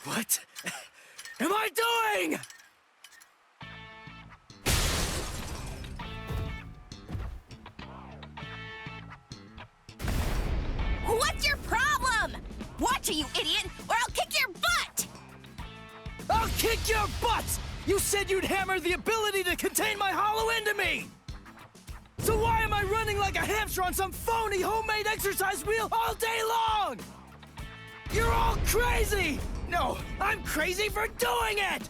What am I doing? What's your problem? Watch it, you idiot, or I'll kick your butt! I'll kick your butts! You said you'd hammer the ability to contain my hollow into me! So why am I running like a hamster on some phony homemade exercise wheel all day long? You're all crazy! No, I'm crazy for doing it!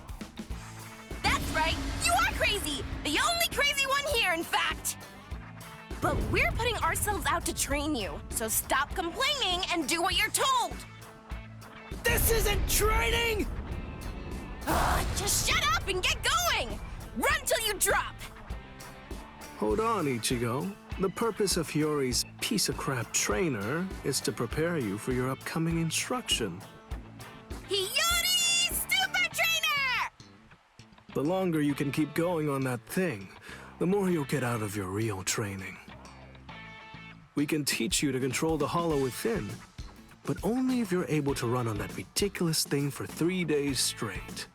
That's right, you are crazy! The only crazy one here, in fact! But we're putting ourselves out to train you, so stop complaining and do what you're told! This isn't training! Just shut up and get going! Run till you drop! Hold on, Ichigo. The purpose of Hiyori's piece of crap trainer is to prepare you for your upcoming instruction. Hiyori, stupid trainer! The longer you can keep going on that thing, the more you'll get out of your real training. We can teach you to control the hollow within, but only if you're able to run on that ridiculous thing for 3 days straight.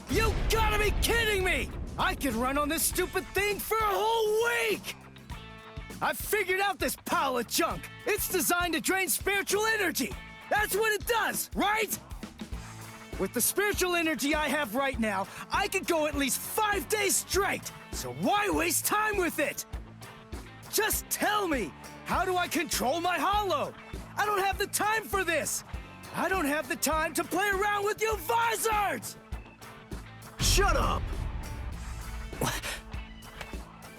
You gotta be kidding me! I can run on this stupid thing for a whole week! I've figured out this pile of junk. It's designed to drain spiritual energy. That's what it does, right? With the spiritual energy I have right now, I could go at least 5 days straight. So why waste time with it? Just tell me, how do I control my hollow? I don't have the time for this. I don't have the time to play around with you visors! Shut up!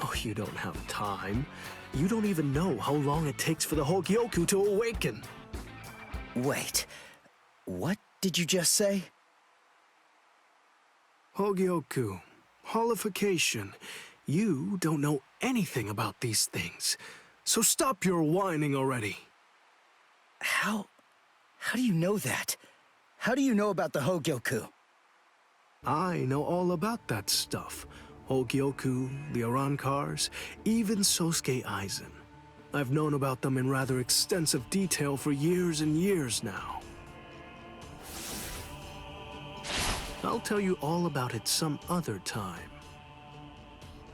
Oh, you don't have time. You don't even know how long it takes for the Hogyoku to awaken. Wait, what did you just say? Hogyoku, holification. You don't know anything about these things, so stop your whining already. How do you know that? How do you know about the Hogyoku? I know all about that stuff. Hogyoku, the Arankars, even Sosuke Aizen. I've known about them in rather extensive detail for years and years now. I'll tell you all about it some other time.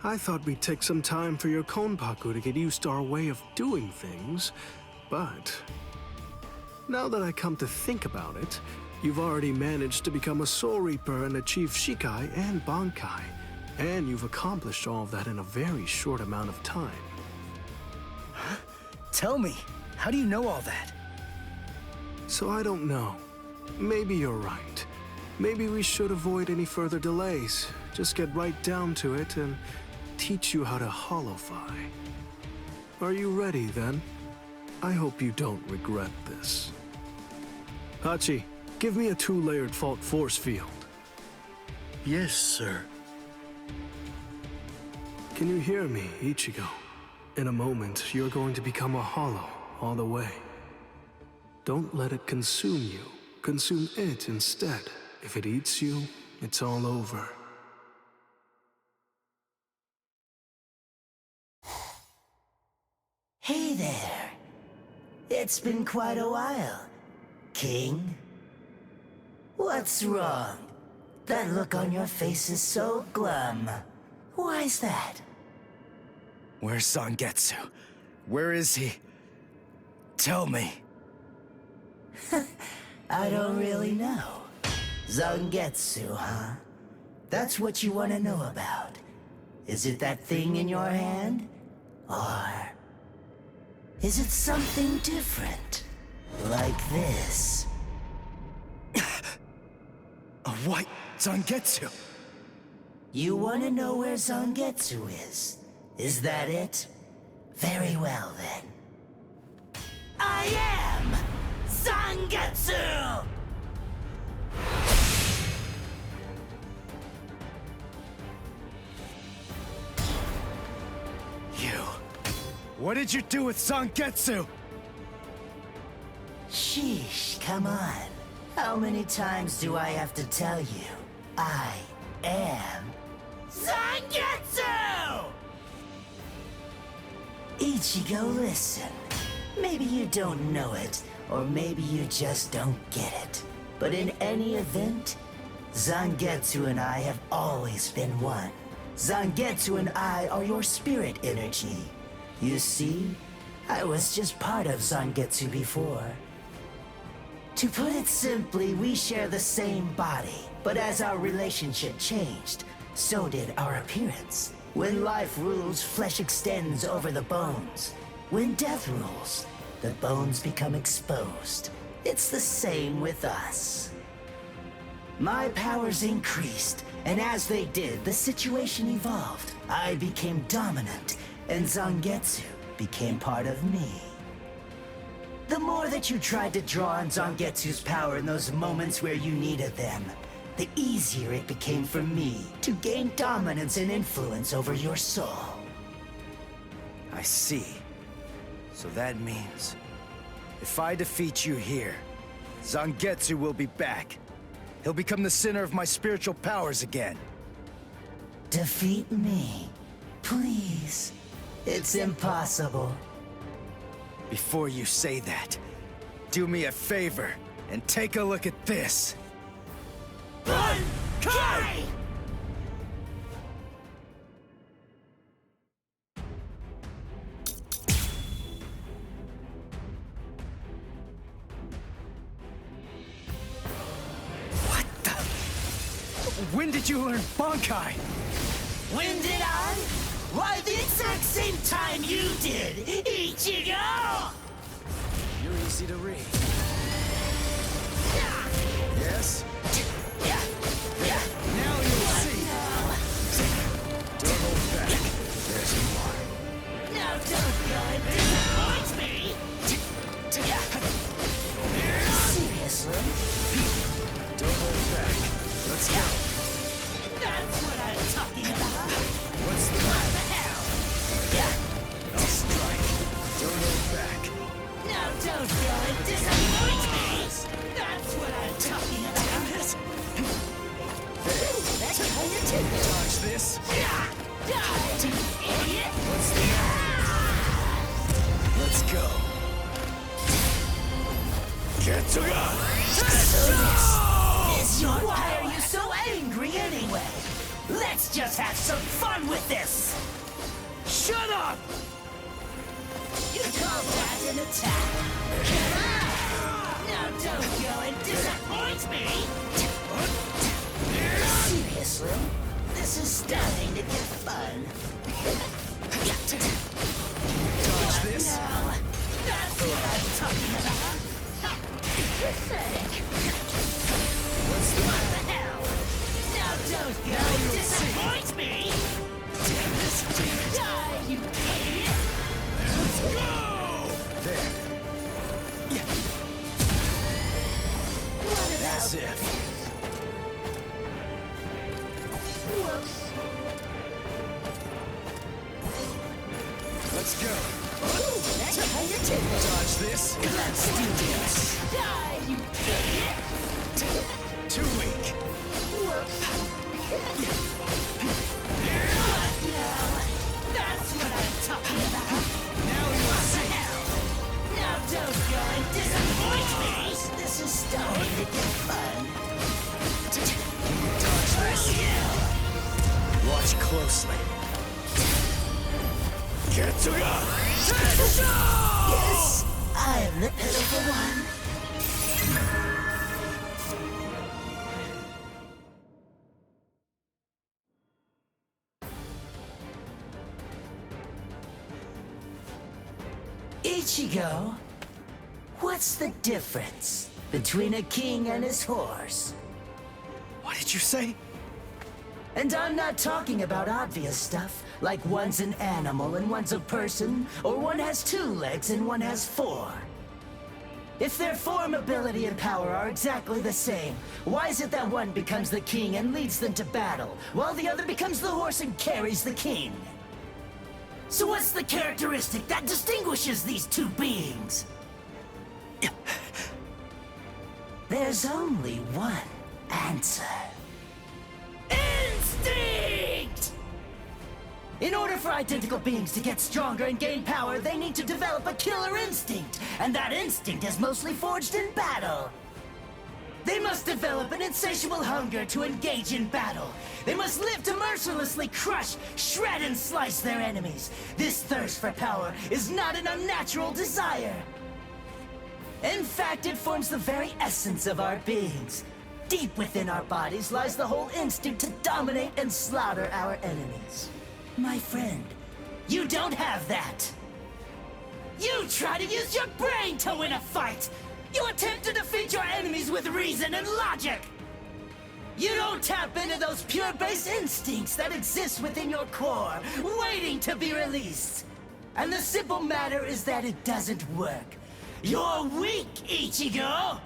I thought we'd take some time for your Konpaku to get used to our way of doing things, but now that I come to think about it, you've already managed to become a Soul Reaper and achieve Shikai and Bankai, and you've accomplished all of that in a very short amount of time. Tell me, how do you know all that? So I don't know. Maybe you're right. Maybe we should avoid any further delays. Just get right down to it and teach you how to holofy. Are you ready then? I hope you don't regret this. Hachi, give me a 2-layered fault force field. Yes, sir. Can you hear me, Ichigo? In a moment, you're going to become a hollow all the way. Don't let it consume you. Consume it instead. If it eats you, it's all over. Hey there. It's been quite a while, King. What's wrong? That look on your face is so glum. Why's that? Where's Zangetsu? Where is he? Tell me. I don't really know. Zangetsu, huh? That's what you want to know about. Is it that thing in your hand? Or is it something different? Like this? A white Zangetsu. You want to know where Zangetsu is? Is that it? Very well, then. I am Zangetsu! You. What did you do with Zangetsu? Sheesh, come on. How many times do I have to tell you? I am Zangetsu! Ichigo, listen. Maybe you don't know it, or maybe you just don't get it. But in any event, Zangetsu and I have always been one. Zangetsu and I are your spirit energy. You see, I was just part of Zangetsu before. To put it simply, we share the same body. But as our relationship changed, so did our appearance. When life rules, flesh extends over the bones. When death rules, the bones become exposed. It's the same with us. My powers increased, and as they did, the situation evolved. I became dominant, and Zangetsu became part of me. The more that you tried to draw on Zangetsu's power in those moments where you needed them, the easier it became for me to gain dominance and influence over your soul. I see. So that means, if I defeat you here, Zangetsu will be back. He'll become the center of my spiritual powers again. Defeat me, please. It's impossible. Before you say that, do me a favor and take a look at this. Bankai! What the? When did you learn Bankai? When did I? Why, the exact same time you did, Ichigo! You're easy to read. Yes? Now you'll see. Don't hold back. There's more. Now don't go and disappoint me! Seriously? Don't hold back. Let's go. That's what I'm talking about! What's the What the hell? I'll strike. Don't hold back. Now don't go and disappoint me! That's what I'm talking about! That's kind of typical. Dodge this. Die, idiot! What's the Let's go. Why are you so angry anyway? Let's just have some fun with this! Shut up! You call that an attack? Come on! Now don't go and disappoint me! Seriously? This is starting to get fun. Dodge this. Now, that's what I'm talking about! Pathetic! What's the What the hell? Now don't go and disappoint me! Die, you idiot! Go! There. What about As if. Whoops. Let's go. That kind of tickles. Dodge this. Let's do this. Die, you idiot! Too weak. Whoops. What now? That's what I'm talking about. Now you'll What the see. hell? Now don't go and disappoint me. This is starting to get fun. Dodge this. Watch closely. Yes, I am the pitiful one. Ichigo, what's the difference between a king and his horse? What did you say? And I'm not talking about obvious stuff, like one's an animal and one's a person, or one has 2 legs and one has 4. If their form, ability, and power are exactly the same, why is it that one becomes the king and leads them to battle, while the other becomes the horse and carries the king? So what's the characteristic that distinguishes these 2 beings? There's only one answer. Instinct! In order for identical beings to get stronger and gain power, they need to develop a killer instinct, and that instinct is mostly forged in battle. They must develop an insatiable hunger to engage in battle. They must live to mercilessly crush, shred, and slice their enemies. This thirst for power is not an unnatural desire. In fact, it forms the very essence of our beings. Deep within our bodies lies the whole instinct to dominate and slaughter our enemies. My friend, you don't have that. You try to use your brain to win a fight. You attempt to defeat your enemies with reason and logic. You don't tap into those pure base instincts that exist within your core, waiting to be released. And the simple matter is that it doesn't work. You're weak, Ichigo!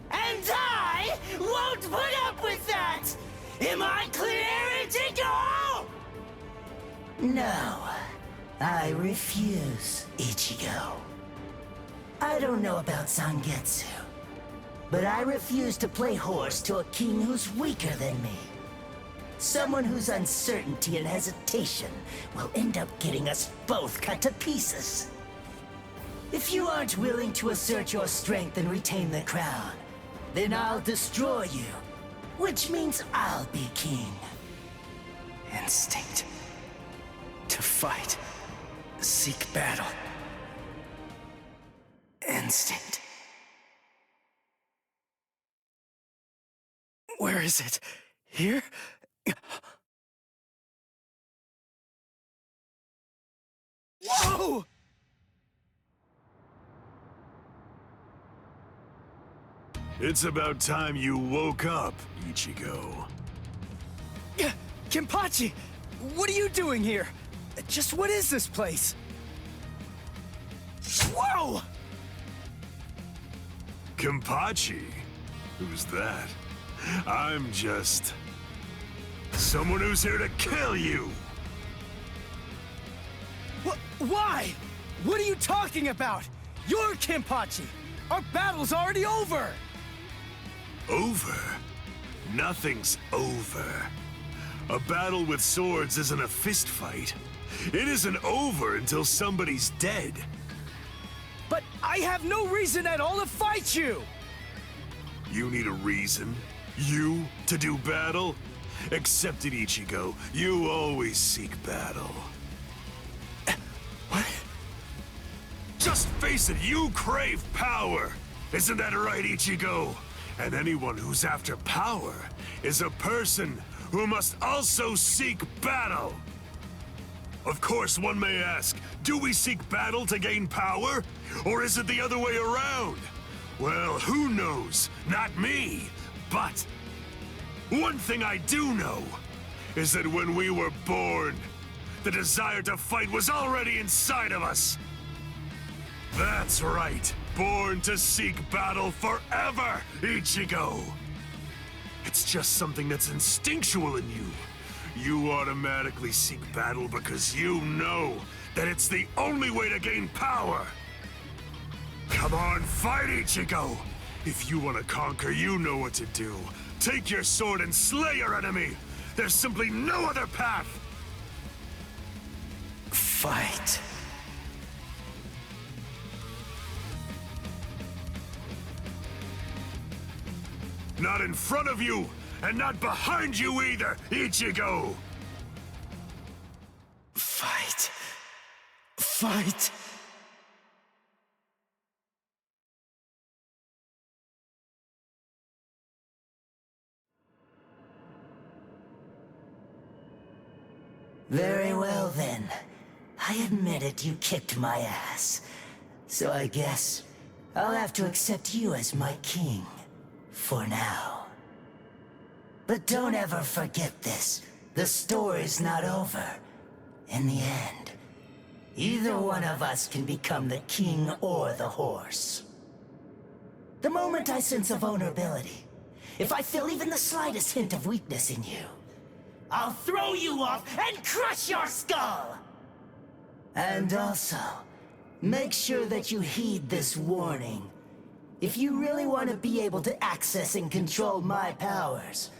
And I won't put up with that! Am I clear, Ichigo? No, I refuse, Ichigo. I don't know about Zangetsu, but I refuse to play horse to a king who's weaker than me. Someone whose uncertainty and hesitation will end up getting us both cut to pieces. If you aren't willing to assert your strength and retain the crown, then I'll destroy you, which means I'll be king. Instinct. To fight. Seek battle. Instinct. Where is it? Here? Whoa! It's about time you woke up, Ichigo. Kenpachi! What are you doing here? Just what is this place? Whoa! Kenpachi? Who's that? I'm just... someone who's here to kill you! Why? What are you talking about? You're Kenpachi! Our battle's already over! Over? Nothing's over. A battle with swords isn't a fist fight. It isn't over until somebody's dead. But I have no reason at all to fight you! You need a reason? You to do battle? Accept it, Ichigo. You always seek battle. What? Just face it, you crave power! Isn't that right, Ichigo? And anyone who's after power is a person who must also seek battle. Of course, one may ask, do we seek battle to gain power? Or is it the other way around? Well, who knows? Not me. But one thing I do know is that when we were born, the desire to fight was already inside of us. That's right. Born to seek battle forever, Ichigo! It's just something that's instinctual in you. You automatically seek battle because you know that it's the only way to gain power. Come on, fight, Ichigo! If you want to conquer, you know what to do. Take your sword and slay your enemy! There's simply no other path! Fight. Not in front of you, and not behind you either, Ichigo! Fight. Fight. Very well then. I admit it, you kicked my ass. So I guess I'll have to accept you as my king. For now. But don't ever forget this. The story's not over. In the end, either one of us can become the king or the horse. The moment I sense a vulnerability, if I feel even the slightest hint of weakness in you, I'll throw you off and crush your skull! And also, make sure that you heed this warning. If you really want to be able to access and control my powers,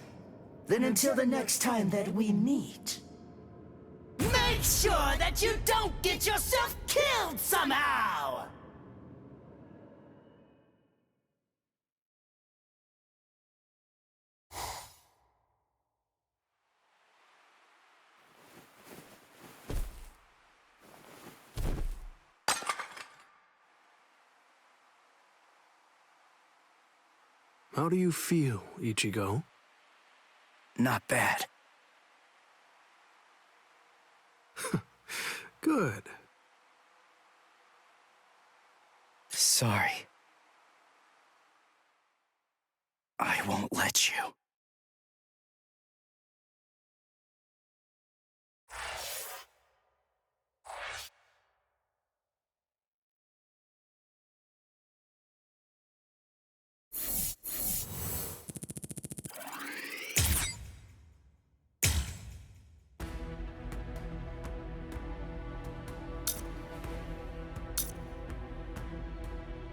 then until the next time that we meet, make sure that you don't get yourself killed somehow! How do you feel, Ichigo? Not bad. Good. Sorry. I won't let you.